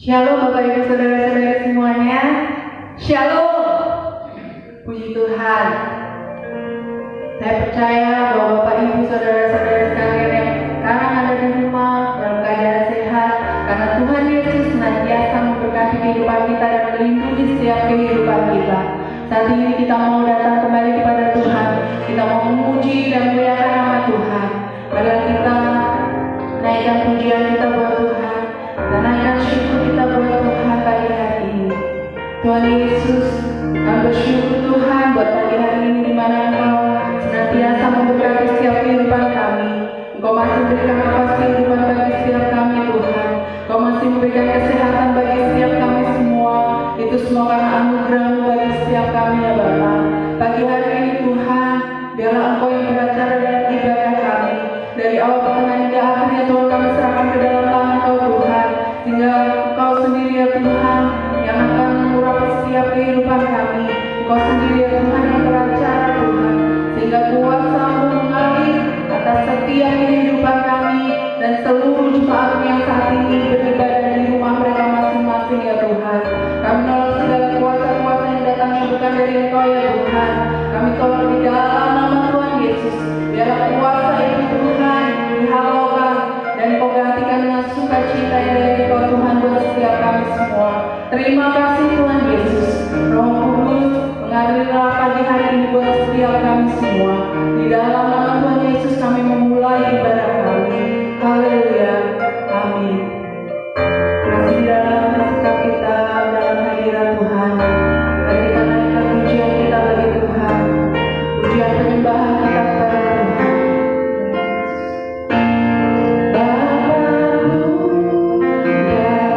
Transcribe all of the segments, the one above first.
Shalom Bapak Ibu Saudara-saudara semuanya. Shalom. Puji Tuhan. Saya percaya bahwa Bapak Ibu Saudara-saudara sekalian yang sekarang ada di rumah dalam keadaan sehat, karena Tuhan Yesus senantiasa memberkati kehidupan kita dan melindungi setiap kehidupan kita. Saat ini kita mau datang kembali kepada Tuhan. Kita mau memuji dan memuliakan nama Tuhan. Marilah kita naikkan pujian kita buat Tuhan dan naikkan syukur kita buat Tuhan pagi hari ini. Tuhan Yesus, kami bersyukur Tuhan buat pagi hari ini di mana Engkau senantiasa memberkati setiap kehidupan kami. Engkau masih memberikan nafas kehidupan bagi setiap kami Tuhan. Engkau masih memberikan kesehatan bagi setiap kami semua. Itu semua karena anugerah-Mu bagi setiap kami ya Bapa. Pagi hari ini Tuhan, biarlah Engkau yang beracara dalam ibadah kami. Dari awal pertengahan hingga akhirnya Tuhan kami serahkan ke dalam tangan Engkau Tuhan. Sehingga Engkau sendiri ya Tuhan yang akan mengurapi setiap kehidupan kami. Engkau sendiri ya Tuhan yang beracara Tuhan. Sehingga kuasa-Mu mengalir atas setiap kehidupan kami dan seluruh jemaat yang saat ini beribadah di rumah mereka masing-masing ya Tuhan. Kami menolak segala kuasa-kuasa yang datangnya bukan dari Engkau ya Tuhan. Kami tolak di dalam nama Tuhan Yesus. Biarlah kuasa itu Tuhan dihalaukan dan Kau gantikan dengan sukacita yang dari Engkau Tuhan buat setiap kami semua. Terima kasih Tuhan Yesus. Roh Kudus mengalirlah pagi hari ini buat setiap kami semua. Di dalam nama Tuhan Yesus kami memulai ibadah kami. Haleluya. Amin. Masih di dalam sikap kita dalam hadirat Tuhan. Mari kita naikkan pujian kita bagi Tuhan. Pujian penyembahan kita kepada Tuhan. Bapa-Ku yang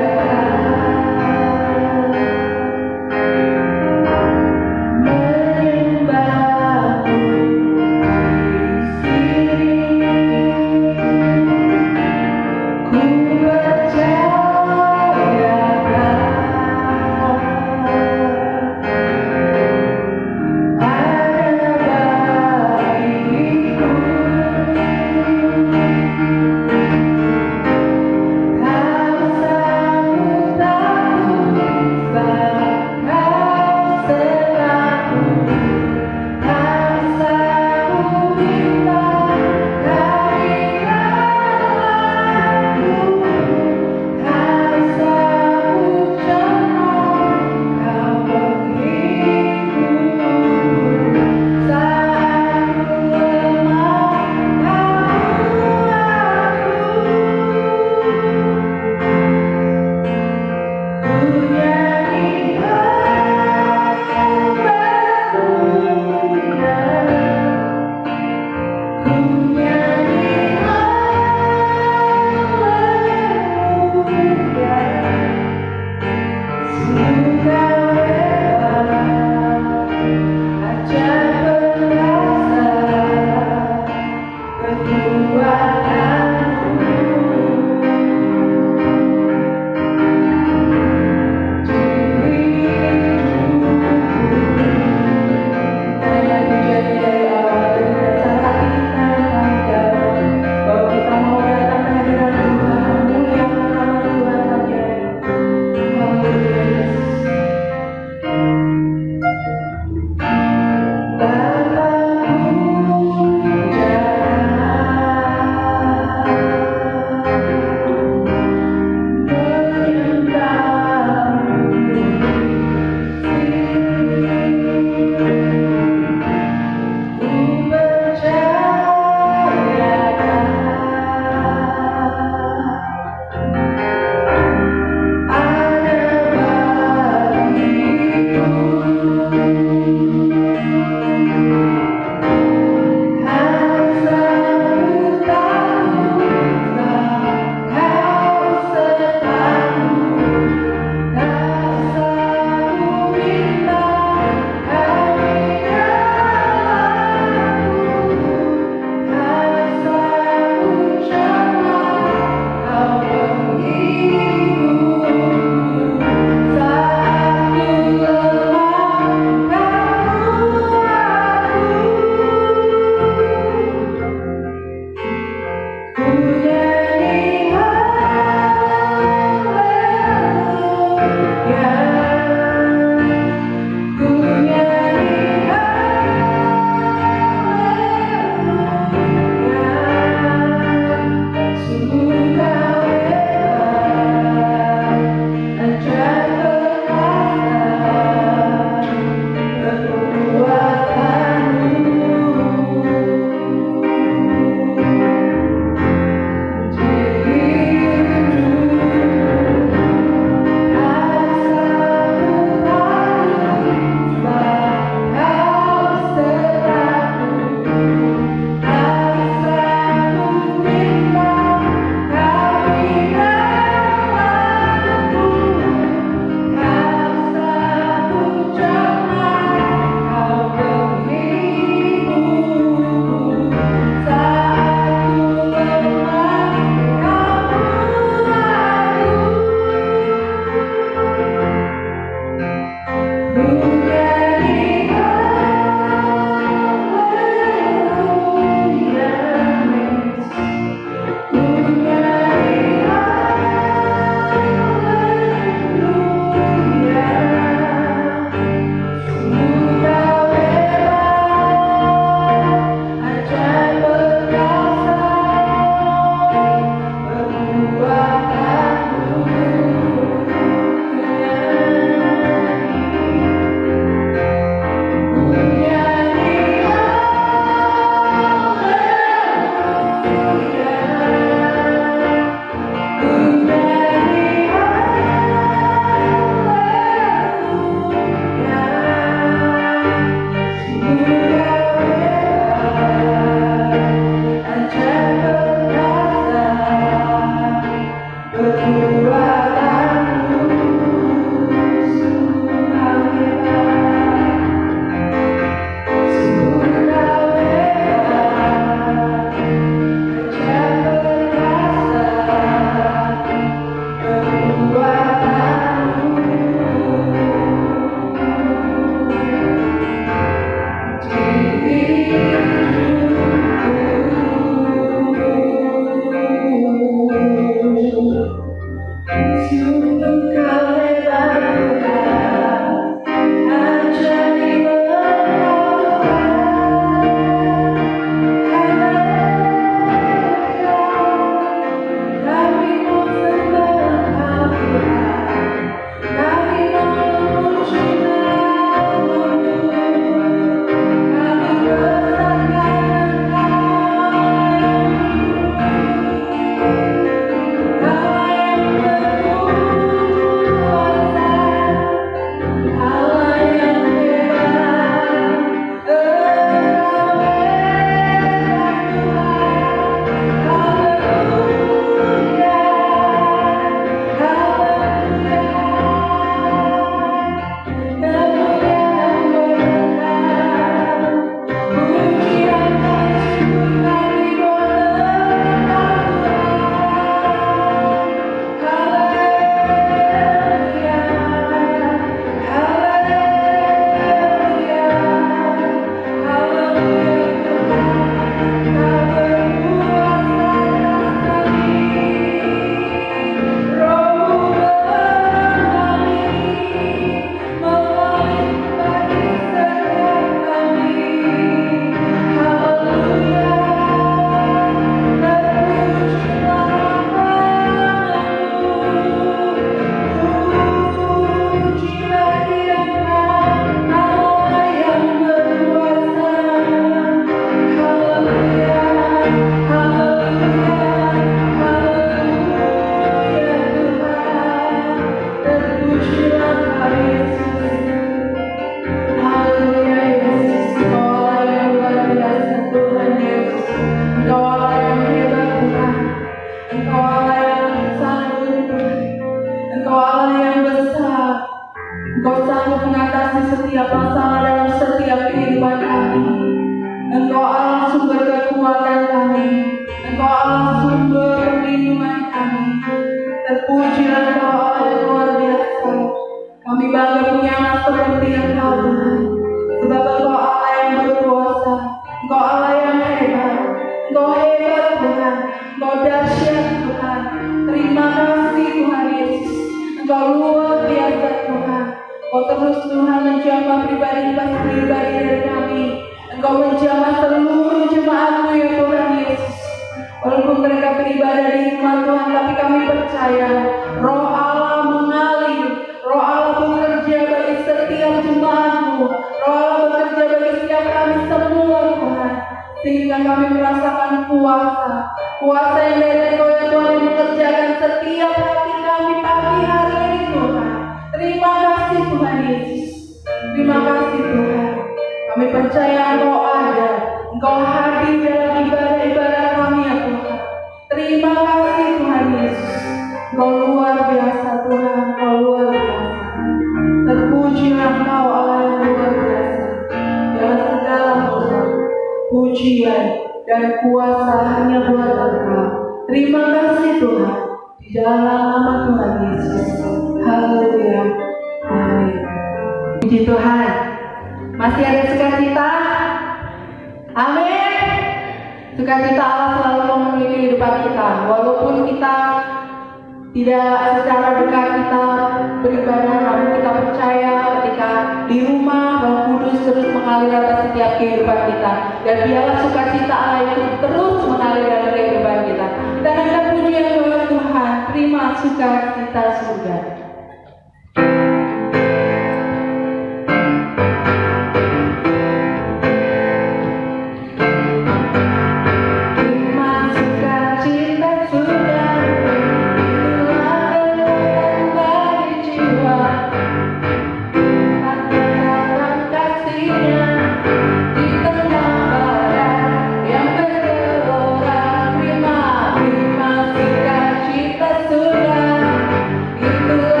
Itu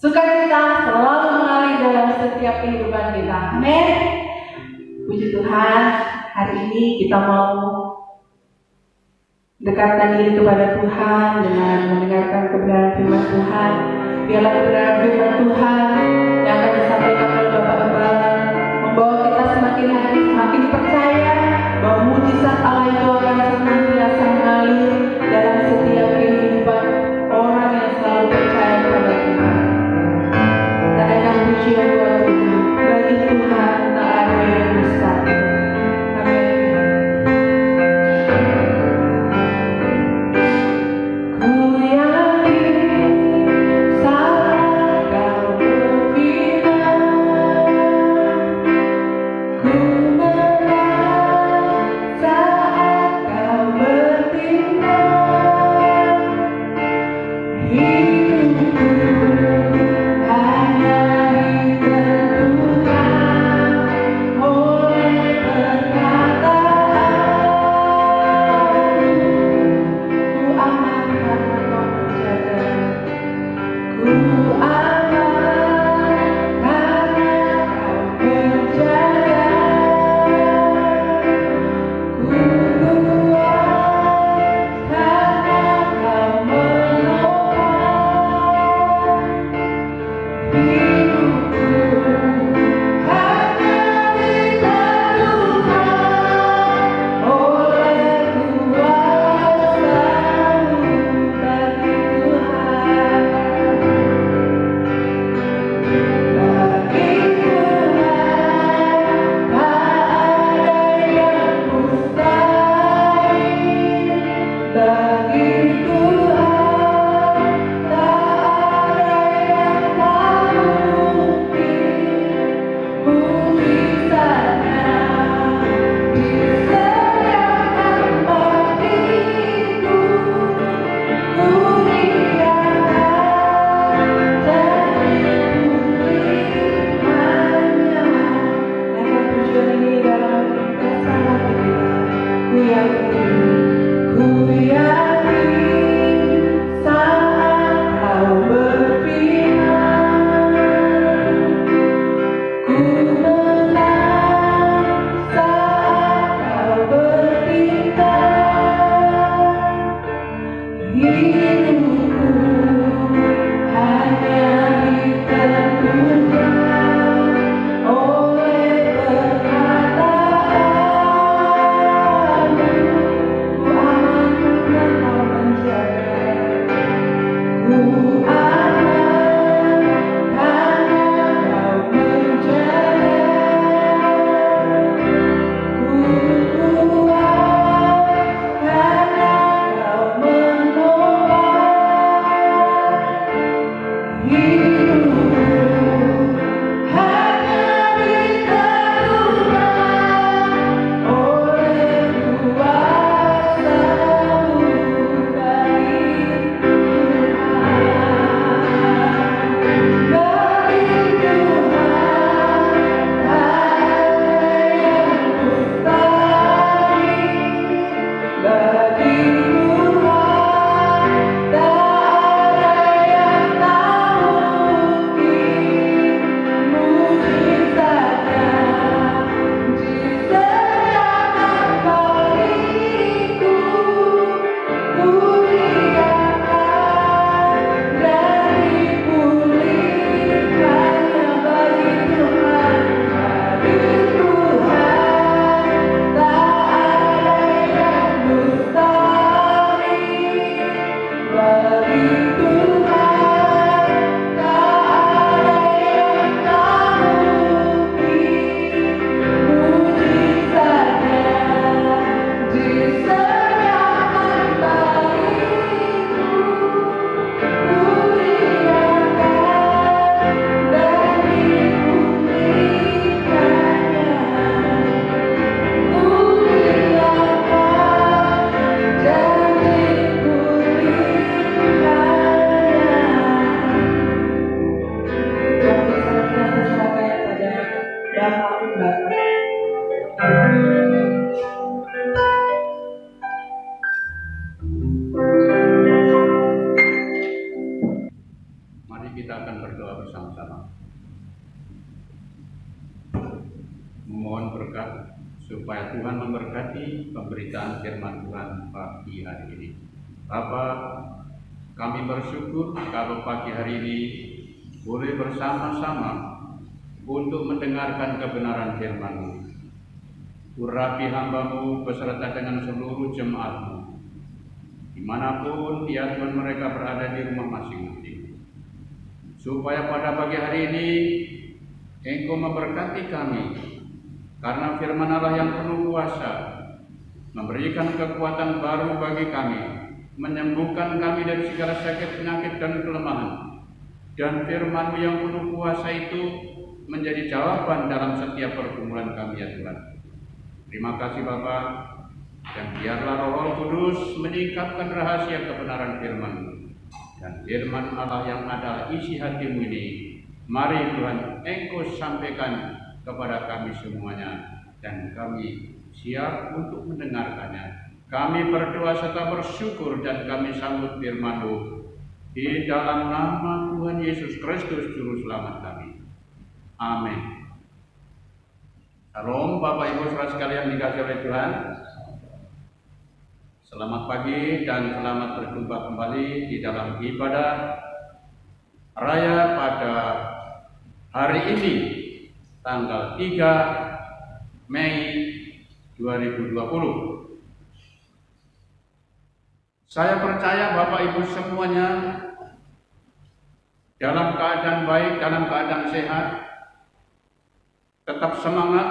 Sukacita selalu mengalir dalam setiap kehidupan kita. Amin. Puji Tuhan, hari ini kita mau dekatkan diri kepada Tuhan dengan mendengarkan kebenaran firman Tuhan. Biarlah kebenaran firman Tuhan yang akan disampaikan oleh Bapak Gembala membawa kita semakin hari semakin percaya bahwa mujizat Allah itu akan senantiasa mengalir dalam setiap kehidupan orang yang selalu percaya kepada Tuhan. Tanyakan pujian buat Tuhan. Bagi Tuhan tak ada yang mustahil. Amin. Ku yakin saat kau berfirman, ku menang saat kau bertindak. Hidupku hanya ditentukan oleh perkataanmu. Ku amankan kau menjaga, ku aman karena kau menjaga. Ku kuat karena kau menopang hidupku. Hanya ditentukan oleh kuasa-Mu bagi Tuhan. Bagi Tuhan tak ada yang mustahil. Bagi Tuhan tak ada yang tak mungkin. Mujizatnya disediakan bagiku. Ku riakan jadi pilihannya. Naikkan pujian ini dalam kesan hati kita. Ku yakin saat kau berfirman, ku menang saat kau bertindak. Hidupku hanya ditentukan oleh perkataanmu. Ku amankan dan kau menjaga. Ku aman karena kau menjaga. Ku kuat karena kau menopang hidupku. Hanya ditentukan oleh kuasa-Mu bagi Tuhan. Bagi Tuhan tak ada yang mustahil. Bagi Tuhan tak ada yang tak mungkin. Mujizatnya disediakan bagiku. Ku riakan jadi pulihkannya. Bagi Tuhan, bagi Tuhan tak ada yang mustahil. Bagi Tuhan tak ada yang tak mungkin. Mujizatnya disediakan bagiku. Ku riakan dan dipulihkannya. Ku riakan dan dipulihkannya. Tuhan senantiasa serahkan pada Bapa Bapa. Mari kita akan akan berdoa bersama-sama. Memohon berkat supaya Tuhan memberkati pemberitaan firman Tuhan pagi hari ini. Bapa, kami bersyukur kalau pagi hari ini boleh bersama-sama untuk mendengarkan kebenaran firman-Mu. Urapi hamba-Mu beserta dengan seluruh jemaat-Mu, dimanapun ya Tuhan mereka berada di rumah masing-masing, supaya pada pagi hari ini Engkau memberkati kami, karena firman Allah yang penuh kuasa memberikan kekuatan baru bagi kami, menyembuhkan kami dari segala sakit, penyakit, dan kelemahan. Dan firman-Mu yang penuh kuasa itu menjadi jawaban dalam setiap pergumulan kami ya Tuhan. Terima kasih Bapa, dan biarlah Roh Kudus meningkatkan rahasia kebenaran firman-Mu. Dan firman Allah yang adalah isi hati-Mu ini, mari Tuhan Engkau sampaikan kepada kami semuanya, dan kami siap untuk mendengarkannya. Kami berdoa serta bersyukur dan kami sambut firman-Mu di dalam nama Tuhan Yesus Kristus Juru Selamat kami. Amin. Shalom Bapak Ibu saudara sekalian dikasihi oleh Tuhan. Selamat pagi dan selamat berjumpa kembali di dalam ibadah raya pada hari ini, tanggal 3 Mei 2020. Saya percaya Bapak Ibu semuanya dalam keadaan baik, dalam keadaan sehat, tetap semangat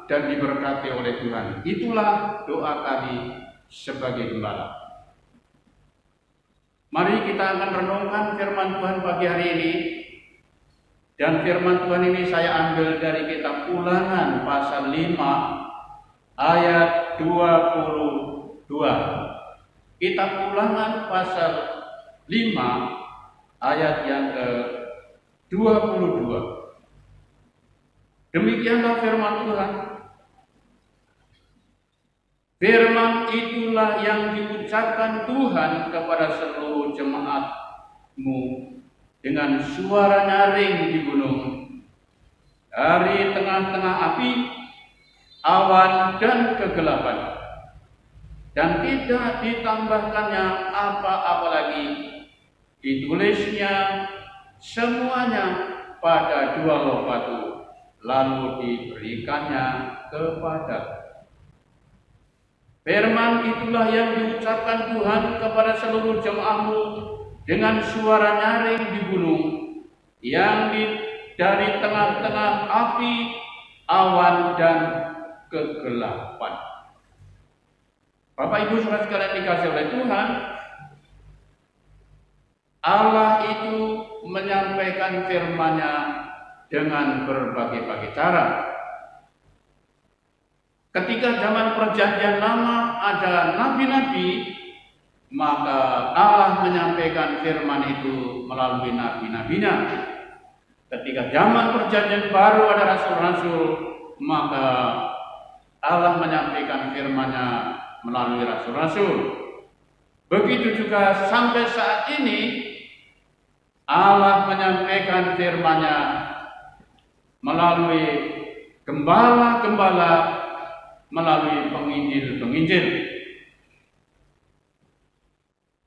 dan diberkati oleh Tuhan. Itulah doa kami sebagai gembala. Mari kita akan renungkan firman Tuhan pagi hari ini. Dan firman Tuhan ini saya ambil dari kitab Ulangan pasal 5 ayat 22. Kitab Ulangan pasal 5 ayat yang ke-22. Demikianlah firman Tuhan. Firman itulah yang diucapkan Tuhan kepada seluruh jemaat-Mu dengan suara nyaring di gunung, dari tengah-tengah api, awan, dan kegelapan. Dan tidak ditambahkannya apa-apa lagi. Ditulisnya semuanya pada 2 loh batu, lalu diberikannya kepada. Firman itulah yang diucapkan Tuhan kepada seluruh jemaat-Mu dengan suara nyaring di gunung, yang dari tengah-tengah api, awan, dan kegelapan. Bapak Ibu saudara sekalian dikasihi oleh Tuhan, Allah itu menyampaikan firman-Nya dengan berbagai-bagai cara. Ketika zaman perjanjian lama ada nabi-nabi, maka Allah menyampaikan firman itu melalui nabi-nabinya. Ketika zaman perjanjian baru ada rasul-rasul, maka Allah menyampaikan firman-Nya melalui rasul-rasul. Begitu juga sampai saat ini Allah menyampaikan firman-Nya melalui gembala-gembala, melalui penginjil-penginjil.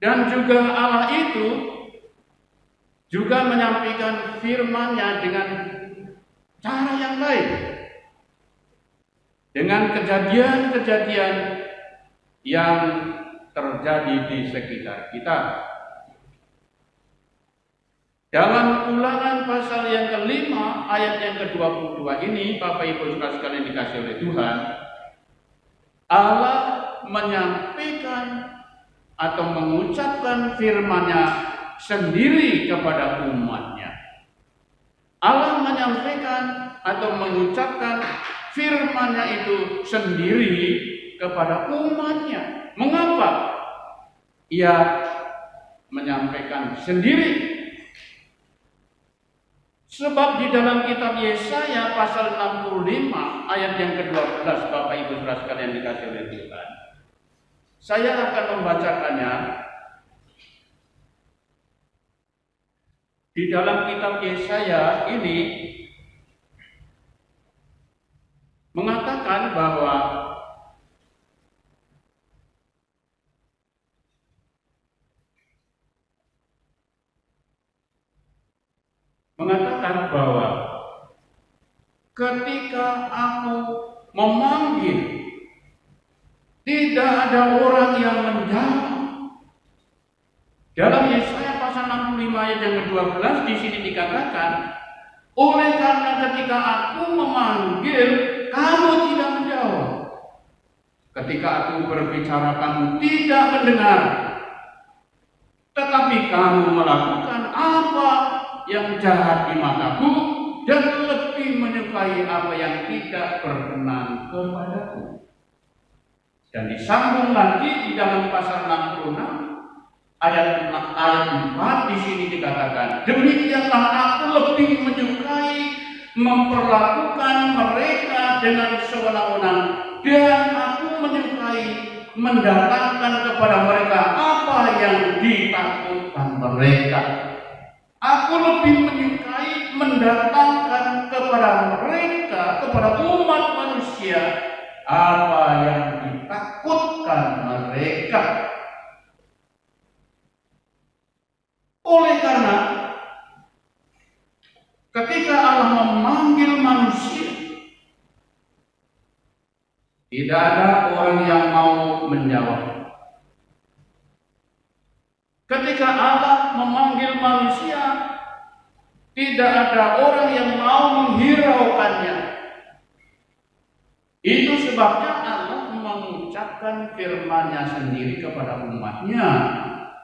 Dan juga Allah itu juga menyampaikan firman-Nya dengan cara yang lain, dengan kejadian-kejadian yang terjadi di sekitar kita. Dalam Ulangan pasal yang ke-5 ayat yang ke-22 ini, Bapak Ibu saudara sekalian dikasihi oleh Tuhan, Allah menyampaikan atau mengucapkan firman-Nya sendiri kepada umat-Nya. Allah menyampaikan atau mengucapkan firman-Nya itu sendiri kepada umat-Nya. Mengapa Ia menyampaikan sendiri? Sebab di dalam kitab Yesaya pasal 65 ayat yang ke-12, Bapak Ibu saudara sekalian dikasihi oleh Tuhan, saya akan membacakannya. Di dalam kitab Yesaya ini mengatakan bahwa ketika aku memanggil, tidak ada orang yang menjawab. Dalam Yesaya pasal 65 ayat yang ke-12 di sini dikatakan, oleh karena ketika aku memanggil, kamu tidak menjawab. Ketika aku berbicara, kamu tidak mendengar. Tetapi kamu melakukan apa yang jahat di mataku dan lebih menyukai apa yang tidak berkenan kepadaku. Dan disambung lagi di dalam pasal 66 ayat 4 di sini dikatakan, demikianlah aku lebih menyukai memperlakukan mereka dengan sewenang-wenang, dan aku menyukai mendatangkan kepada mereka apa yang ditakutkan mereka. Aku lebih menyukai mendatangkan kepada mereka, kepada umat manusia, apa yang ditakutkan mereka. Oleh karena ketika Allah memanggil manusia, tidak ada orang yang mau menjawab. Ketika Allah memanggil manusia, tidak ada orang yang mau menghiraukannya. Itu sebabnya Allah mengucapkan firman-Nya sendiri kepada umat-Nya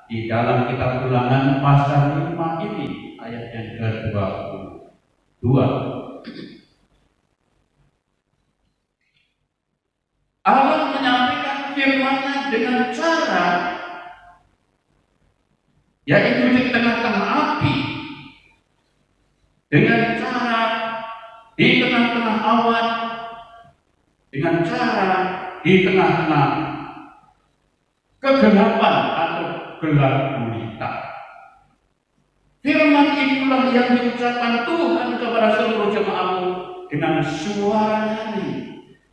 di dalam kitab Ulangan pasal 5 ini ayat yang ke-22. Allah menyampaikan firman-Nya dengan cara, yaitu di tengah-tengah api, dengan cara di tengah-tengah awan, dengan cara di tengah-tengah kegelapan atau gelap gulita. Firman itulah yang diucapkan Tuhan kepada seluruh jemaat-Mu dengan suara nyaring.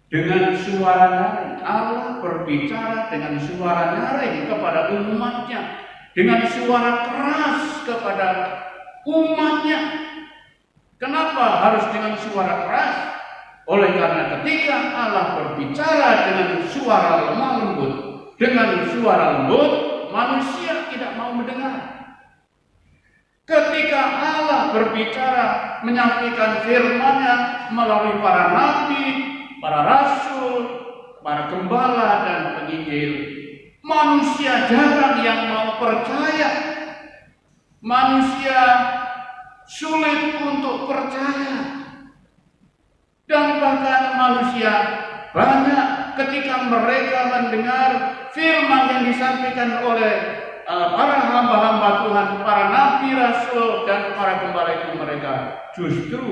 Dengan suara nyaring, Allah berbicara dengan suara nyaring kepada umat-Nya, dengan suara keras kepada umat-Nya. Kenapa harus dengan suara keras? Oleh karena ketika Allah berbicara dengan suara lemah lembut, dengan suara lembut, manusia tidak mau mendengar. Ketika Allah berbicara, menyampaikan firman-Nya melalui para nabi, para rasul, para gembala dan penginjil, manusia jarang yang mau percaya. Manusia sulit untuk percaya. Dan bahkan manusia banyak ketika mereka mendengar firman yang disampaikan oleh para hamba-hamba Tuhan, para nabi, rasul, dan para gembala itu, mereka justru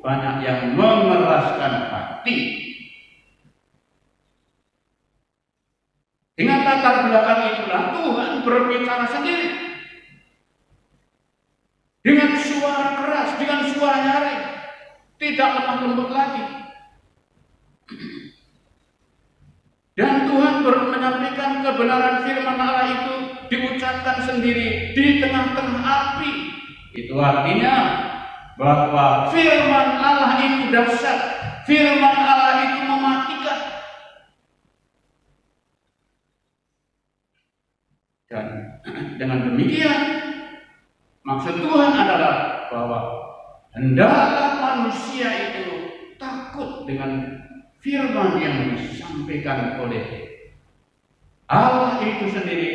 banyak yang mengeraskan hati. Dengan latar belakang itulah Tuhan berbicara sendiri dengan suara keras, dengan suara nyaring, tidak lemah lembut lagi. Dan Tuhan menyampaikan kebenaran firman Allah itu diucapkan sendiri di tengah-tengah api. Itu artinya bahwa firman Allah itu dahsyat, firman Allah itu mematikan. Dan dengan demikian, maksud Tuhan adalah bahwa hendaklah manusia itu takut dengan firman yang disampaikan oleh Allah itu sendiri,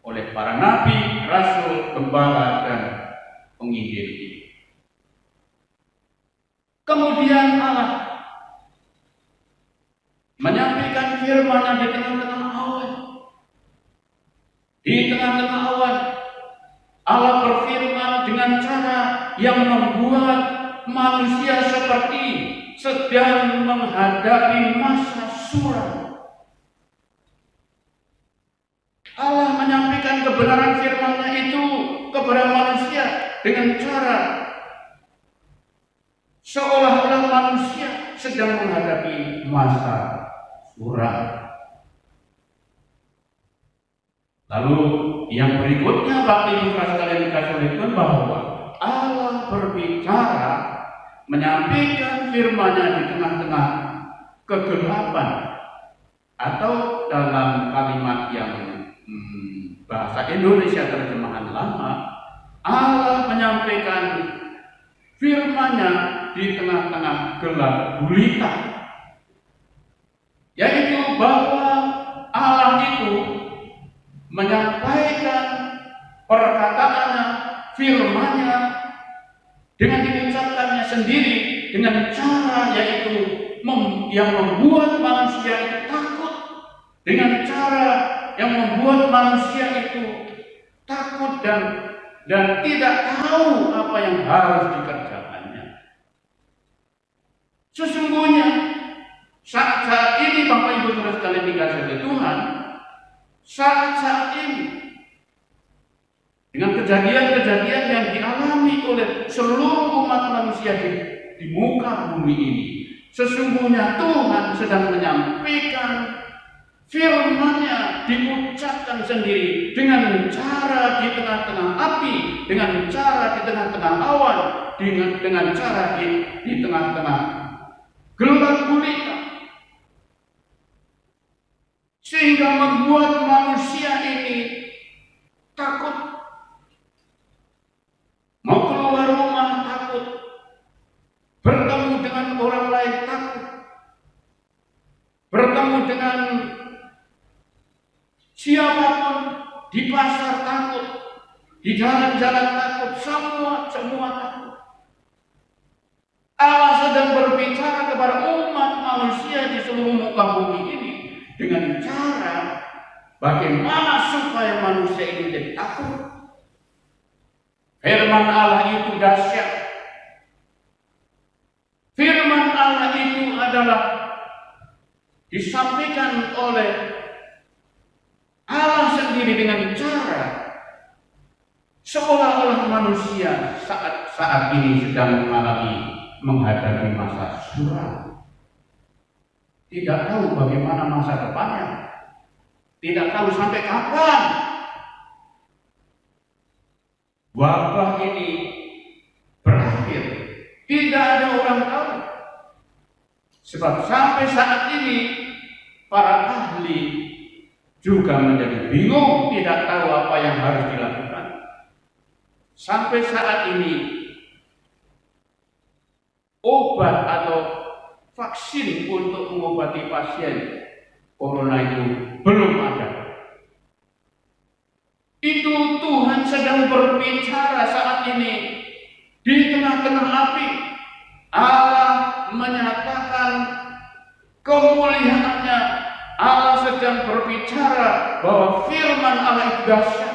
oleh para nabi, rasul, gembala, dan penginjil. Kemudian Allah menyampaikan firman-Nya di tengah-tengah awan. Di tengah-tengah awan, Allah berfirman dengan cara yang membuat manusia seperti sedang menghadapi masa suram. Allah menyampaikan kebenaran firman-Nya itu kepada manusia dengan cara seolah-olah manusia sedang menghadapi masa suram. Lalu yang berikutnya, Bapak Ibu sekalian dikasih oleh Tuhan, bahwa Allah berbicara, menyampaikan firman-Nya di tengah-tengah kegelapan, atau dalam kalimat yang bahasa Indonesia terjemahan lama, Allah menyampaikan firman-Nya di tengah-tengah gelap gulita, yaitu bahwa Allah itu menyampaikan perkataannya, firman-Nya dengan diucapkannya sendiri dengan cara yaitu yang membuat manusia itu takut, dengan cara yang membuat manusia itu takut dan tidak tahu apa yang harus dikerjakannya. Sesungguhnya saat ini Bapak Ibu Saudara sekalian dikasih oleh Tuhan, saat ini dengan kejadian-kejadian yang dialami oleh seluruh umat manusia di muka bumi ini, sesungguhnya Tuhan sedang menyampaikan firman-Nya diucapkan sendiri dengan cara di tengah-tengah api, dengan cara di tengah-tengah awan, dengan cara di tengah-tengah gelap gulita, sehingga membuat manusia ini takut. Mau keluar rumah takut, bertemu dengan orang lain takut, bertemu dengan siapapun di pasar takut, di jalan-jalan takut, semua takut. Allah sedang berbicara kepada umat manusia di seluruh muka bumi ini dengan cara bagaimana supaya manusia ini jadi takut. Firman Allah itu dahsyat. Firman Allah itu adalah disampaikan oleh Allah sendiri dengan cara seolah-olah manusia saat ini sedang menghadapi masa suram. Tidak tahu bagaimana masa depannya. Tidak tahu sampai kapan wabah ini berakhir. Tidak ada orang tahu. Sebab sampai saat ini para ahli juga menjadi bingung, tidak tahu apa yang harus dilakukan. Sampai saat ini obat atau vaksin untuk mengobati pasien corona itu belum ada. Itu Tuhan sedang berbicara saat ini di tengah-tengah api. Allah menyatakan kemuliaan-Nya. Allah sedang berbicara bahwa firman Allah itu dahsyat.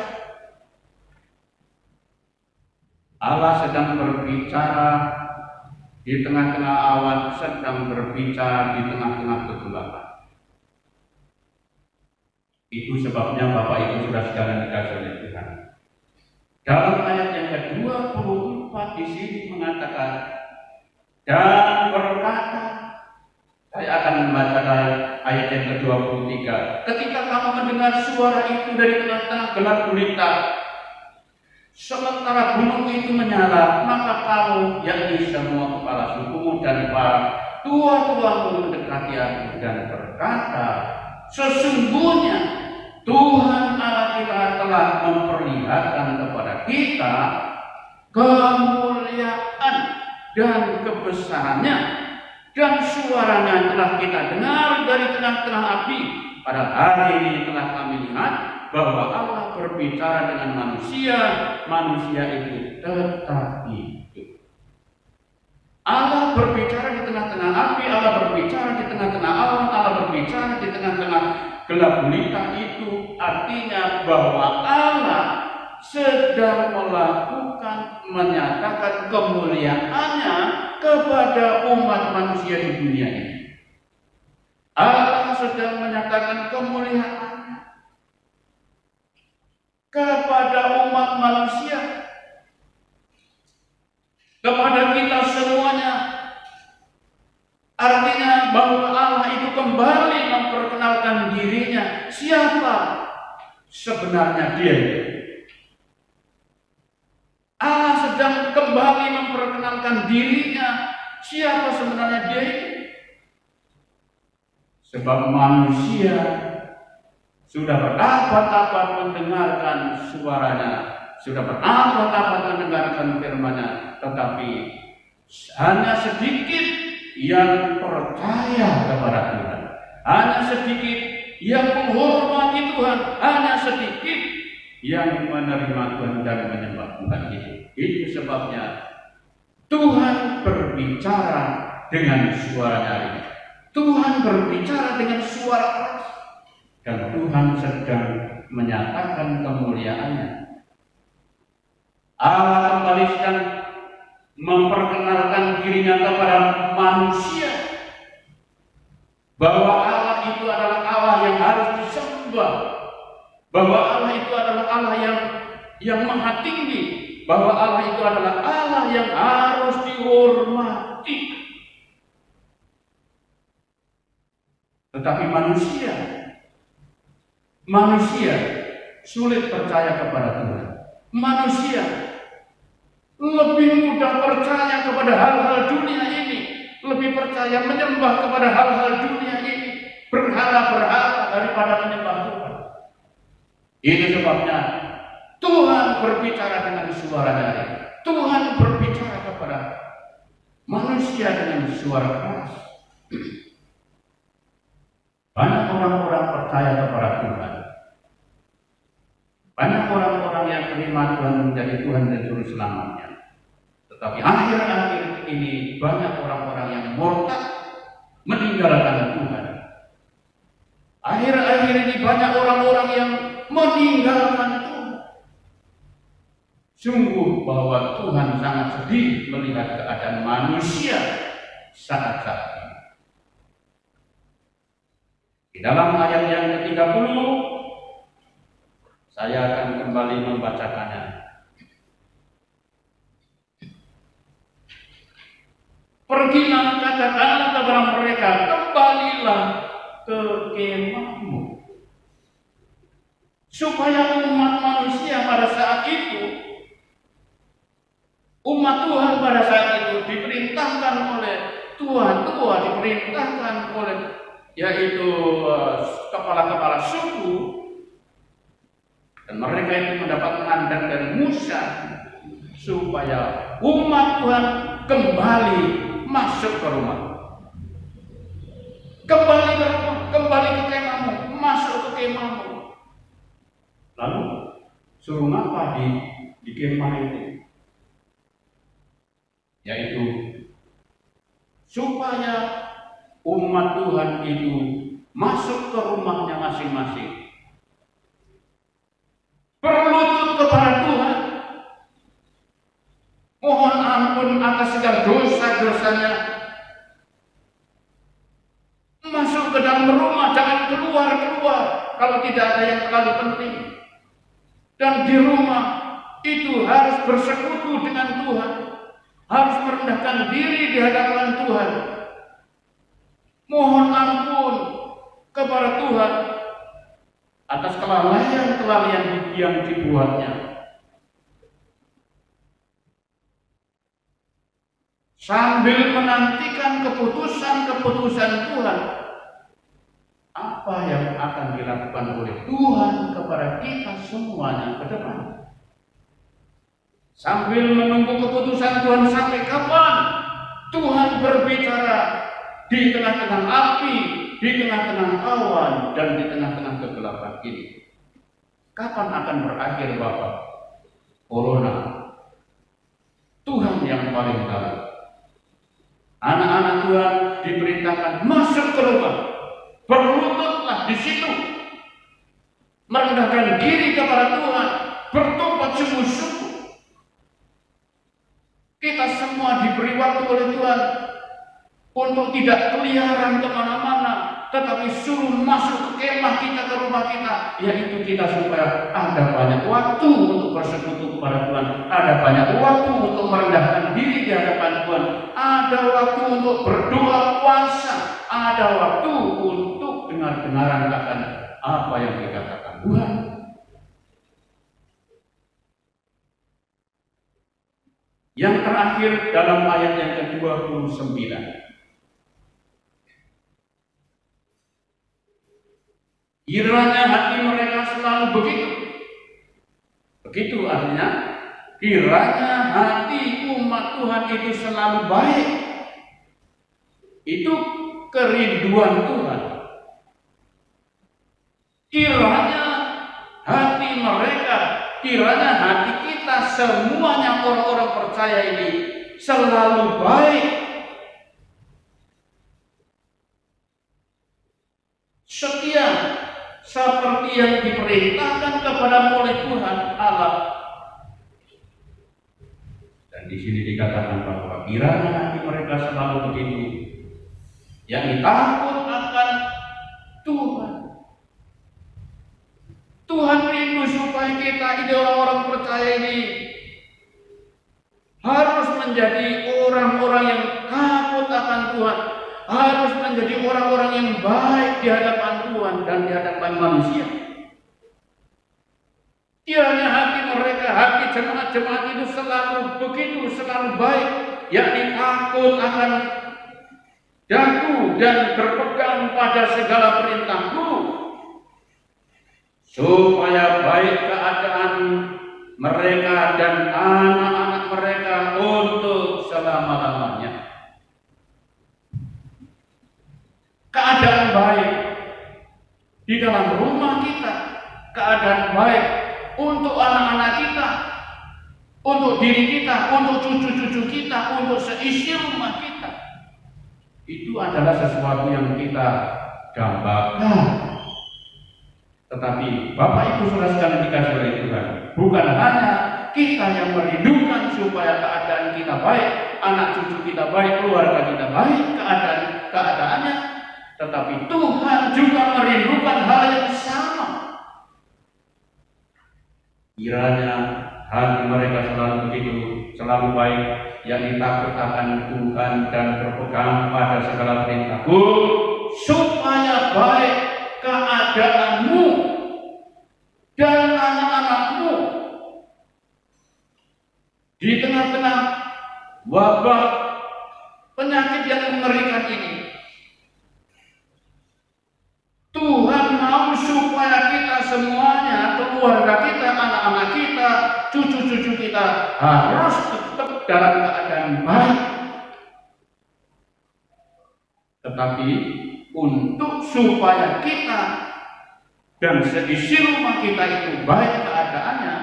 Allah sedang berbicara di tengah-tengah awan, sedang berbicara di tengah-tengah kegelapan. Itu sebabnya Bapak Ibu sudah sekalian dikasih oleh Tuhan. Dalam ayat yang ke-24 di sini mengatakan, dan berkata, saya akan membacakan ayat yang ke-23. Ketika kamu mendengar suara itu dari tengah-tengah gelap gulita, sementara gunung itu menyala, maka kamu, yakni semua kepala sukumu dan para tua-tuamu mendekati aku dan berkata, sesungguhnya Tuhan Allah kita telah memperlihatkan kepada kita kemuliaan dan kebesarannya, dan suaranya telah kita dengar dari tengah-tengah api. Pada hari ini telah kami lihat bahwa Allah berbicara dengan manusia, manusia itu tetap hidup. Allah berbicara di tengah-tengah api, Allah berbicara di tengah-tengah awan, Allah berbicara di tengah-tengah gelap gulita. Itu artinya bahwa Allah sedang menyatakan kemuliaan-Nya kepada umat manusia di dunia ini. Allah sedang menyatakan kemuliaan-Nya kepada umat manusia. sebenarnya dia itu. Allah sedang kembali memperkenalkan dirinya, siapa sebenarnya dia itu. Sebab manusia sudah berabad-abad mendengarkan suaranya, sudah berabad-abad mendengarkan firman-Nya, tetapi hanya sedikit yang percaya kepada Tuhan, hanya sedikit yang menghormati Tuhan, hanya sedikit yang menerima Tuhan dan menyembah Tuhan itu. Itu sebabnya Tuhan berbicara dengan suara nyaring. Tuhan berbicara dengan suara keras. Dan Tuhan sedang menyatakan kemuliaan-Nya. Allah kembali sedang memperkenalkan dirinya kepada manusia, bahwa Allah itu adalah Allah yang harus disembah, bahwa Allah itu adalah Allah yang maha tinggi, bahwa Allah itu adalah Allah yang harus dihormati. Tetapi manusia sulit percaya kepada Tuhan. Manusia lebih mudah percaya kepada hal-hal dunia ini, lebih percaya menyembah kepada hal-hal dunia ini, berhala-berhala daripada menyembah Tuhan. Ini sebabnya Tuhan berbicara dengan suara nyaring. Tuhan berbicara kepada manusia dengan suara keras. Banyak orang-orang percaya kepada Tuhan. Banyak orang-orang yang terima Tuhan menjadi Tuhan dan Juru Selamatnya. Tetapi akhir-akhir ini banyak orang-orang yang murtad, meninggalkan Tuhan. Akhir-akhir ini banyak orang-orang yang meninggalkan Tuhan. Sungguh bahwa Tuhan sangat sedih melihat keadaan manusia saat-saat ini. Di dalam ayat yang ke-30, saya akan kembali membacakannya. Pergilah, katakanlah kepada mereka, kembalilah ke kemahmu. Supaya umat manusia pada saat itu, umat Tuhan pada saat itu diperintahkan oleh Tuhan tua, diperintahkan oleh yaitu kepala-kepala suku, dan mereka itu mendapat mandat dari Musa supaya umat Tuhan kembali masuk ke rumah, kembali ke rumah, kembali ke kemahmu, masuk ke kemahmu. Lalu suruh apa di kemah itu? Yaitu supaya umat Tuhan itu masuk ke rumahnya masing-masing, berlutut kepada Tuhan, mohon ampun atas segala dosa-dosanya, masuk ke dalam rumah, jangan keluar kalau tidak ada yang terlalu penting. Dan di rumah itu harus bersekutu dengan Tuhan, harus merendahkan diri di hadapan Tuhan, mohon ampun kepada Tuhan atas kelalaian-kelalaian yang dibuatnya. Sambil menantikan keputusan-keputusan Tuhan, apa yang akan dilakukan oleh Tuhan kepada kita semuanya ke depan. Sambil menunggu keputusan Tuhan, sampai kapan Tuhan berbicara di tengah-tengah api, di tengah-tengah awan, dan di tengah-tengah kegelapan ini. Kapan akan berakhir Bapak? Corona. Tuhan yang paling tahu. Anak-anak Tuhan diperintahkan masuk ke rumah, berlututlah di situ, merendahkan diri kepada Tuhan, bertobat sungguh-sungguh. Kita semua diberi waktu oleh Tuhan untuk tidak keliaran kemana-mana, tetapi suruh masuk ke kemah kita, ke rumah kita, yaitu kita supaya ada banyak waktu untuk bersekutu kepada Tuhan, ada banyak waktu untuk merendahkan diri di hadapan Tuhan, ada waktu untuk berdoa puasa, ada waktu untuk dengar-dengaran akan apa yang dikatakan Tuhan. Yang terakhir dalam ayat yang ke-29. Kiranya hati mereka selalu begitu. Begitu artinya, kiranya hati umat Tuhan itu selalu baik. Itu kerinduan Tuhan. Kiranya hati mereka, kiranya hati kita semuanya orang-orang percaya ini selalu baik. Setia seperti yang diperintahkan kepada oleh Tuhan Allah. Dan di sini dikatakan bahwa kiranya hati mereka selalu begitu, yakni takut akan Tuhan. Tuhan rindu supaya kita ini orang-orang percaya ini harus menjadi orang-orang yang takut akan Tuhan, harus menjadi orang-orang yang baik di hadapan Tuhan dan di hadapan manusia. Kiranya hati mereka, hati jemaat-jemaat itu selalu begitu, selalu baik, yakni takut akan Daku dan berpegang pada segala perintah-Mu, supaya baik keadaan mereka dan anak-anak mereka untuk selama-lamanya. Keadaan baik di dalam rumah kita, keadaan baik untuk anak-anak kita, untuk diri kita, untuk cucu-cucu kita, untuk seisi rumah kita. Itu adalah sesuatu yang kita dambakan. Tetapi Bapak Ibu Saudara sekalian dikasihi oleh Tuhan, bukan hanya kita yang merindukan supaya keadaan kita baik, anak cucu kita baik, keluarga kita baik, keadaannya, tetapi Tuhan juga merindukan hal yang sama. Kiranya hati mereka selalu begitu, selalu baik, yakni takut akan Tuhan dan berpegang pada segala perintah-Mu, supaya baik keadaanmu dan anak-anakmu di tengah-tengah wabah penyakit yang mengerikan ini. Tuhan mau supaya kita semuanya, keluarga kita, anak-anak kita, cucu-cucu kita harus tetap dalam keadaan baik. Tetapi untuk supaya kita dan seisi rumah kita itu baik keadaannya,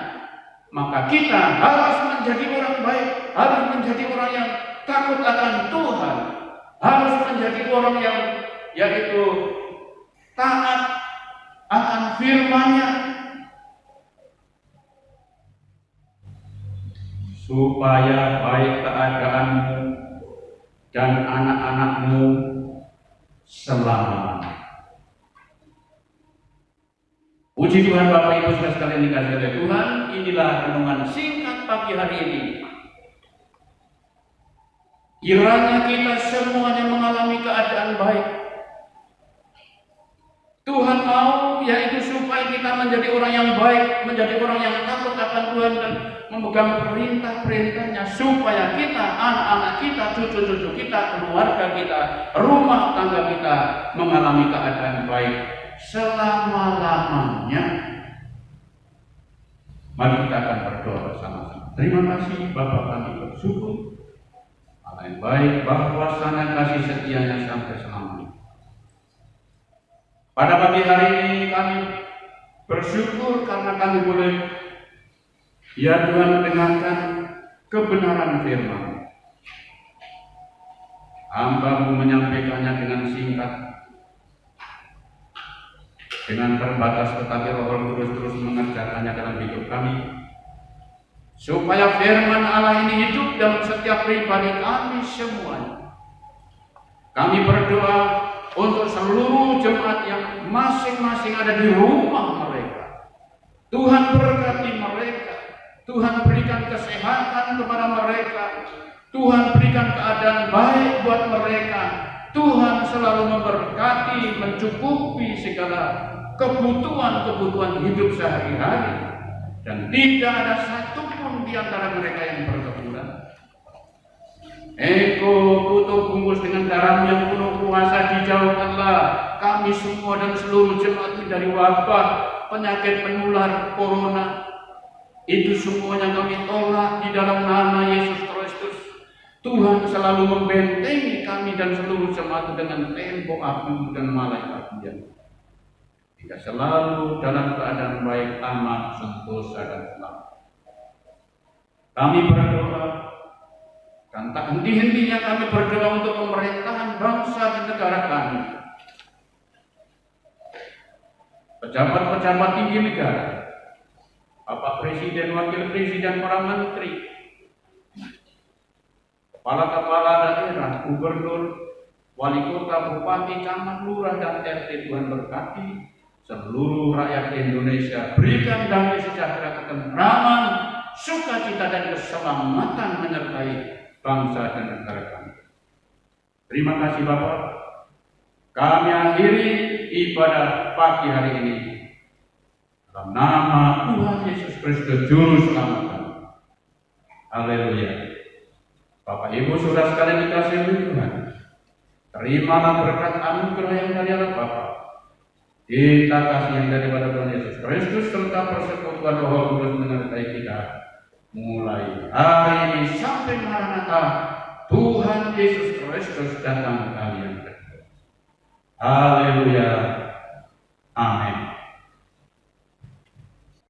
maka kita harus menjadi orang baik, harus menjadi orang yang takut akan Tuhan, harus menjadi orang yang yaitu taat akan firman-Nya, supaya baik keadaanmu dan anak-anakmu selama-lamanya. Puji Tuhan, Bapak Ibu Saudara sekalian dikasihi oleh Tuhan, inilah renungan singkat pagi hari ini. Kiranya kita semuanya mengalami keadaan baik. Tuhan mau yaitu supaya kita menjadi orang yang baik, menjadi orang yang takut akan Tuhan dan memegang perintah-perintahnya, supaya kita, anak-anak kita, cucu-cucu kita, keluarga kita, rumah tangga kita mengalami keadaan baik selama-lamanya. Mari kita akan berdoa bersama-sama. Terima kasih Bapa, kami bersyukur Allah yang baik, bahwasanya kasih setianya sampai selamanya. Pada pagi hari ini kami bersyukur karena kami boleh ya Tuhan mendengarkan kebenaran firman. Hamba-Mu menyampaikannya dengan singkat, dengan terbatas, tetapi Roh Kudus terus mengerjakannya dalam hidup kami, supaya firman Allah ini hidup dalam setiap pribadi kami semuanya. Kami berdoa untuk seluruh jemaat yang masing-masing ada di rumah mereka. Tuhan berkati mereka, Tuhan berikan kesehatan kepada mereka, Tuhan berikan keadaan baik buat mereka. Tuhan selalu memberkati, mencukupi segala kebutuhan-kebutuhan hidup sehari-hari, dan tidak ada satupun di antara mereka yang berkekurangan. Engkau tutup bungkus dengan darah yang penuh kuasa, dijauhkanlah kami semua dan seluruh jemaat dari wabah penyakit penular corona. Itu semuanya kami tolak di dalam nama Yesus Kristus. Tuhan selalu membentengi kami dan seluruh jemaat dengan tembok api dan malaikat-Nya. Kita selalu dalam keadaan baik, aman, sentosa dan selamat. Kami berdoa, dan tak henti-hentinya kami berdoa untuk pemerintahan bangsa dan negara kami. Pejabat-pejabat tinggi negara, Bapak Presiden, Wakil Presiden, para Menteri, Kepala-kepala daerah, Gubernur, Wali Kota, Bupati, Camat, Lurah, dan RT. Tuhan berkati seluruh rakyat Indonesia. Berikan damai sejahtera, ketentraman, sukacita, dan keselamatan menyertai bangsa dan negara kami. Terima kasih Bapak. Kami akhiri ibadah pagi hari ini dalam nama Tuhan Yesus Kristus Juru Selamat kami. Haleluya. Bapak Ibu Saudara sekalian dikasihi Tuhan, terimalah berkat anugerah yang dari Allah Bapa, kita kasih yang daripada Tuhan Yesus Kristus, serta persekutuan Roh Kudus menyertai kita mulai hari ini sampai Maranatha, Tuhan Yesus Kristus datang kali yang kedua. Haleluya. Amin.